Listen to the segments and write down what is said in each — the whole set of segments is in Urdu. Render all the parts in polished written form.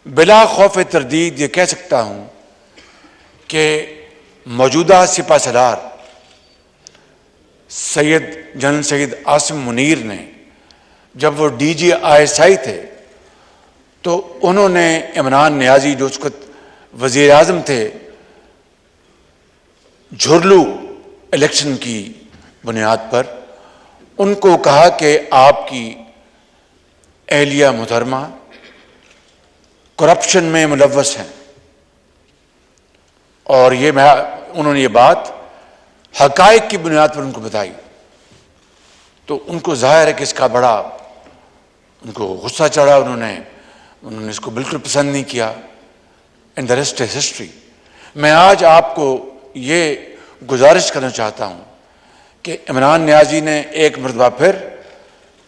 بلا خوف تردید یہ کہہ سکتا ہوں کہ موجودہ سپہ سالار جنرل سید عاصم منیر نے جب وہ DGISI تھے تو انہوں نے عمران نیازی جو اس وقت وزیر اعظم تھے جھرلو الیکشن کی بنیاد پر ان کو کہا کہ آپ کی اہلیہ محترمہ کرپشن میں ملوث ہیں، اور انہوں نے یہ بات حقائق کی بنیاد پر ان کو بتائی، تو ان کو ظاہر ہے کہ اس کا بڑا ان کو غصہ چڑھا، انہوں نے اس کو بالکل پسند نہیں کیا، and the rest is history. میں آج آپ کو یہ گزارش کرنا چاہتا ہوں کہ عمران نیازی نے ایک مرتبہ پھر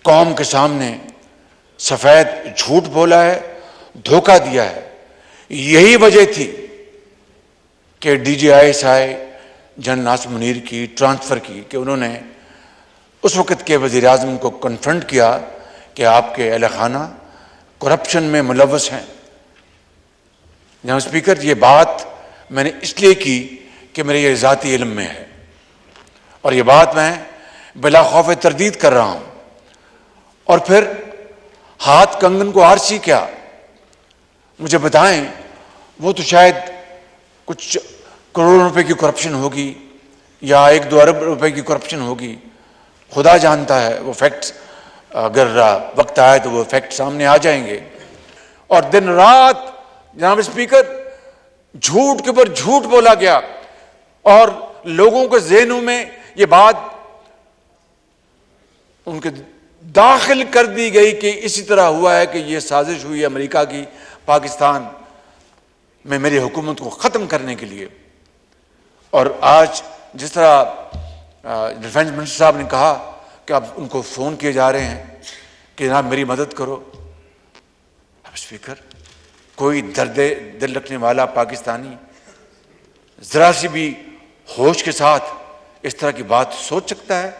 قوم کے سامنے سفید جھوٹ بولا ہے، دھوکہ دیا ہے۔ یہی وجہ تھی کہ DGISI جنرل عاصم منیر کی ٹرانسفر کی کہ انہوں نے اس وقت کے وزیر اعظم کو کنفرنٹ کیا کہ آپ کے اہل خانہ کرپشن میں ملوث ہیں۔ جناب اسپیکر، یہ بات میں نے اس لیے کی کہ میرے یہ ذاتی علم میں ہے، اور یہ بات میں بلا خوف تردید کر رہا ہوں۔ اور پھر ہاتھ کنگن کو آرسی کیا، مجھے بتائیں، وہ تو شاید کچھ کروڑوں روپے کی کرپشن ہوگی یا 1-2 ارب روپے کی کرپشن ہوگی، خدا جانتا ہے وہ فیکٹس، اگر وقت آئے تو وہ فیکٹ سامنے آ جائیں گے۔ اور دن رات جناب اسپیکر جھوٹ کے اوپر جھوٹ بولا گیا، اور لوگوں کے ذہنوں میں یہ بات ان کے داخل کر دی گئی کہ اسی طرح ہوا ہے کہ یہ سازش ہوئی امریکہ کی پاکستان میں میری حکومت کو ختم کرنے کے لیے۔ اور آج جس طرح ڈیفینس منسٹر صاحب نے کہا کہ اب ان کو فون کیے جا رہے ہیں کہ جناب میری مدد کرو، اب اسپیکر کوئی درد دل رکھنے والا پاکستانی ذرا سی بھی ہوش کے ساتھ اس طرح کی بات سوچ سکتا ہے؟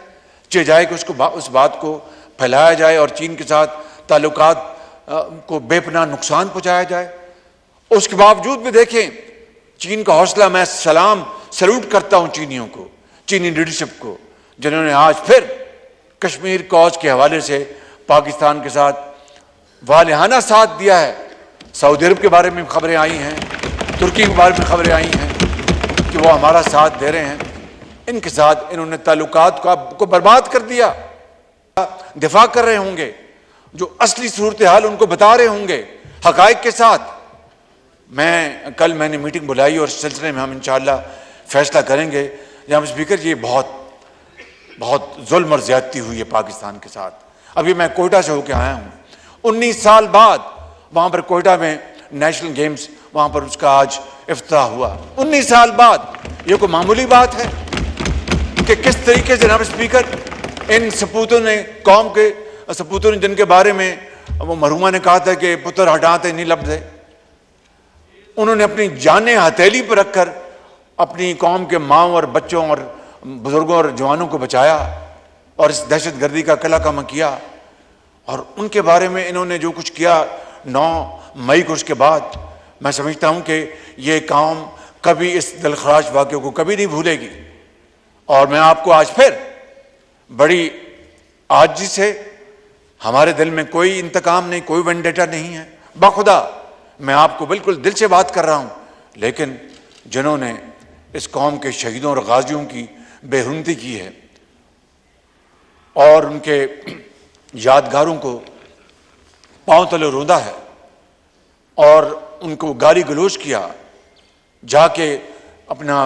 چاہے جائے کہ اس بات کو پھیلایا جائے اور چین کے ساتھ تعلقات کو بے پناہ نقصان پہنچایا جائے۔ اس کے باوجود بھی دیکھیں چین کا حوصلہ، میں سلوٹ کرتا ہوں چینیوں کو، چینی لیڈرشپ کو، جنہوں نے آج پھر کشمیر کوز کے حوالے سے پاکستان کے ساتھ والہانہ ساتھ دیا ہے۔ سعودی عرب کے بارے میں خبریں آئی ہیں، ترکی کے بارے میں خبریں آئی ہیں کہ وہ ہمارا ساتھ دے رہے ہیں۔ ان کے ساتھ انہوں نے تعلقات کو برباد کر دیا۔ دفاع کر رہے ہوں گے، جو اصلی صورتحال ان کو بتا رہے ہوں گے حقائق کے ساتھ۔ کل میں نے میٹنگ بلائی اور اس سلسلے میں ہم انشاءاللہ فیصلہ کریں گے۔ جناب اسپیکر، یہ بہت ظلم اور زیادتی ہوئی ہے پاکستان کے ساتھ۔ ابھی میں کوئٹہ سے ہو کے آیا ہوں، 19 سال بعد وہاں پر کوئٹہ میں نیشنل گیمز، وہاں پر اس کا آج افتتاح ہوا۔ 19 سال بعد یہ کوئی معمولی بات ہے کہ کس طریقے سے جناب اسپیکر ان سپوتوں نے، قوم کے سپوتوں نے، جن کے بارے میں وہ مرحومہ نے کہا تھا کہ پتر ہٹاتے نہیں لبدے، انہوں نے اپنی جانیں ہتھیلی پر رکھ کر اپنی قوم کے ماؤں اور بچوں اور بزرگوں اور جوانوں کو بچایا اور اس دہشت گردی کا قلعہ کما کیا۔ اور ان کے بارے میں انہوں نے جو کچھ کیا 9 مئی کو، اس کے بعد میں سمجھتا ہوں کہ یہ قوم کبھی اس دلخراش واقعے کو کبھی نہیں بھولے گی۔ اور میں آپ کو آج پھر بڑی عاجزی سے، ہمارے دل میں کوئی انتقام نہیں، کوئی وینڈیٹا نہیں ہے، بخدا میں آپ کو بالکل دل سے بات کر رہا ہوں، لیکن جنہوں نے اس قوم کے شہیدوں اور غازیوں کی بے حرمتی کی ہے اور ان کے یادگاروں کو پاؤں تلے روندا ہے اور ان کو گالی گلوچ کیا، جا کے اپنا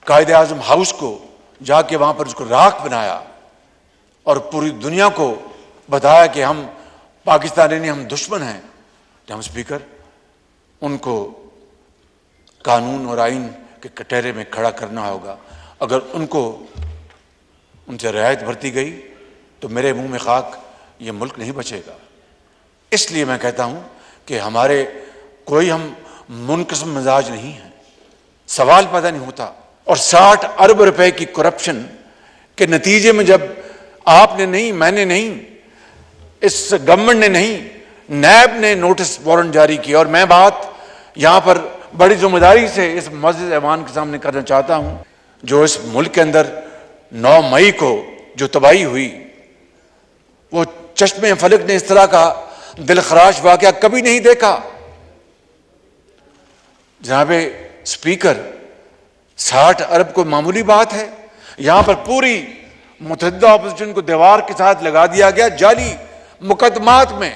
قائد اعظم ہاؤس کو جا کے وہاں پر اس کو راکھ بنایا اور پوری دنیا کو بتایا کہ ہم پاکستانی نہیں، ہم دشمن ہیں۔ جناب اسپیکر، ان کو قانون اور آئین کے کٹہرے میں کھڑا کرنا ہوگا۔ اگر ان سے رعایت برتی گئی تو میرے منہ میں خاک، یہ ملک نہیں بچے گا۔ اس لیے میں کہتا ہوں کہ کوئی ہم منقسم مزاج نہیں ہیں، سوال پیدا نہیں ہوتا۔ اور 60 ارب روپے کی کرپشن کے نتیجے میں جب آپ نے نہیں، میں نے نہیں، اس گورنمنٹ نے نہیں، نیب نے نوٹس وارنٹ جاری کیا، اور میں بات یہاں پر بڑی ذمہ داری سے اس معزز ایوان کے سامنے کرنا چاہتا ہوں، جو اس ملک کے اندر 9 مئی کو جو تباہی ہوئی، وہ چشم فلک نے اس طرح کا دلخراش واقعہ کبھی نہیں دیکھا۔ جناب اسپیکر، 60 ارب کو معمولی بات ہے، یہاں پر پوری متحدہ اپوزیشن کو دیوار کے ساتھ لگا دیا گیا، جعلی مقدمات میں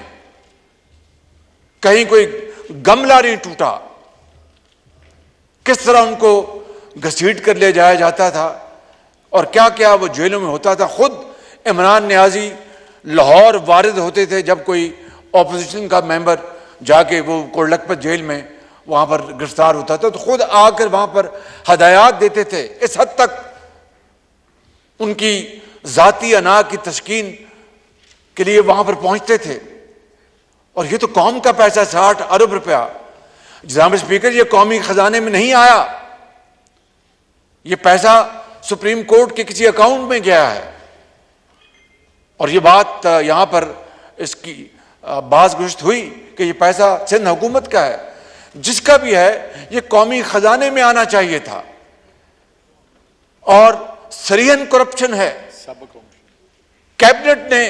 کہیں کوئی گملہ نہیں ٹوٹا، کس طرح ان کو گھسیٹ کر لے جایا جاتا تھا اور کیا کیا وہ جیلوں میں ہوتا تھا۔ خود عمران نیازی لاہور وارد ہوتے تھے جب کوئی اپوزیشن کا ممبر جا کے وہ کوڑلکھپت جیل میں وہاں پر گرفتار ہوتا تھا تو خود آ کر وہاں پر ہدایات دیتے تھے، اس حد تک ان کی ذاتی انا کی تسکین کے لیے وہاں پر پہنچتے تھے۔ اور یہ تو قوم کا پیسہ، 60 ارب روپیہ۔ جناب اسپیکر، یہ قومی خزانے میں نہیں آیا، یہ پیسہ سپریم کورٹ کے کسی اکاؤنٹ میں گیا ہے، اور یہ بات یہاں پر اس کی باز گشت ہوئی کہ یہ پیسہ سندھ حکومت کا ہے، جس کا بھی ہے یہ قومی خزانے میں آنا چاہیے تھا، اور سریحن کرپشن ہے۔ کیبنٹ نے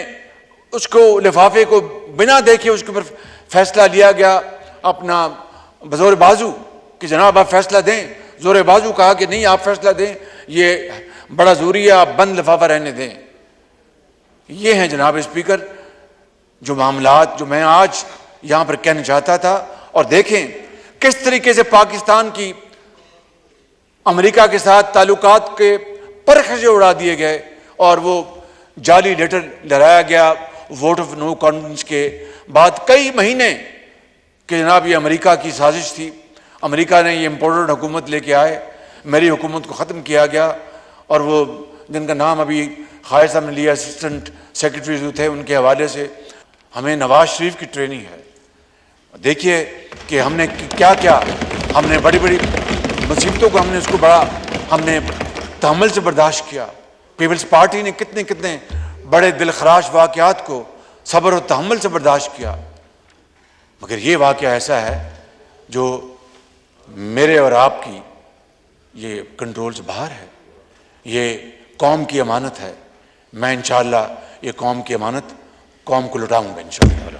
اس کو لفافے کو بنا دیکھے اس کے اوپر فیصلہ لیا گیا اپنا بزور بازو کہ جناب آپ فیصلہ دیں، زور بازو کہا کہ نہیں آپ فیصلہ دیں، یہ بڑا ضروری ہے، آپ بند لفافہ رہنے دیں۔ یہ ہیں جناب اسپیکر جو معاملات جو میں آج یہاں پر کہنا چاہتا تھا، اور دیکھیں کس طریقے سے پاکستان کی امریکہ کے ساتھ تعلقات کے پرخاشے اڑا دیے گئے، اور وہ جعلی لیٹر لہرایا گیا ووٹ آف نو کانفیڈنس کے بعد کئی مہینے کہ جناب یہ امریکہ کی سازش تھی، امریکہ نے یہ امپورٹڈ حکومت لے کے آئے، میری حکومت کو ختم کیا گیا۔ اور وہ جن کا نام ابھی خائر صاحب نے لیا، اسسٹنٹ سیکرٹری جو تھے، ان کے حوالے سے ہمیں نواز شریف کی ٹریننگ ہے۔ دیکھیے کہ ہم نے کیا کیا، ہم نے بڑی بڑی مصیبتوں کو ہم نے تحمل سے برداشت کیا۔ پیپلز پارٹی نے کتنے بڑے دلخراش واقعات کو صبر و تحمل سے برداشت کیا، مگر یہ واقعہ ایسا ہے جو میرے اور آپ کی یہ کنٹرول سے باہر ہے۔ یہ قوم کی امانت ہے، میں انشاءاللہ یہ قوم کی امانت قوم کو لوٹاؤں گا انشاءاللہ۔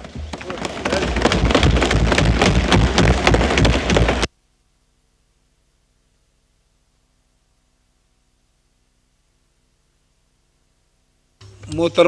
محترم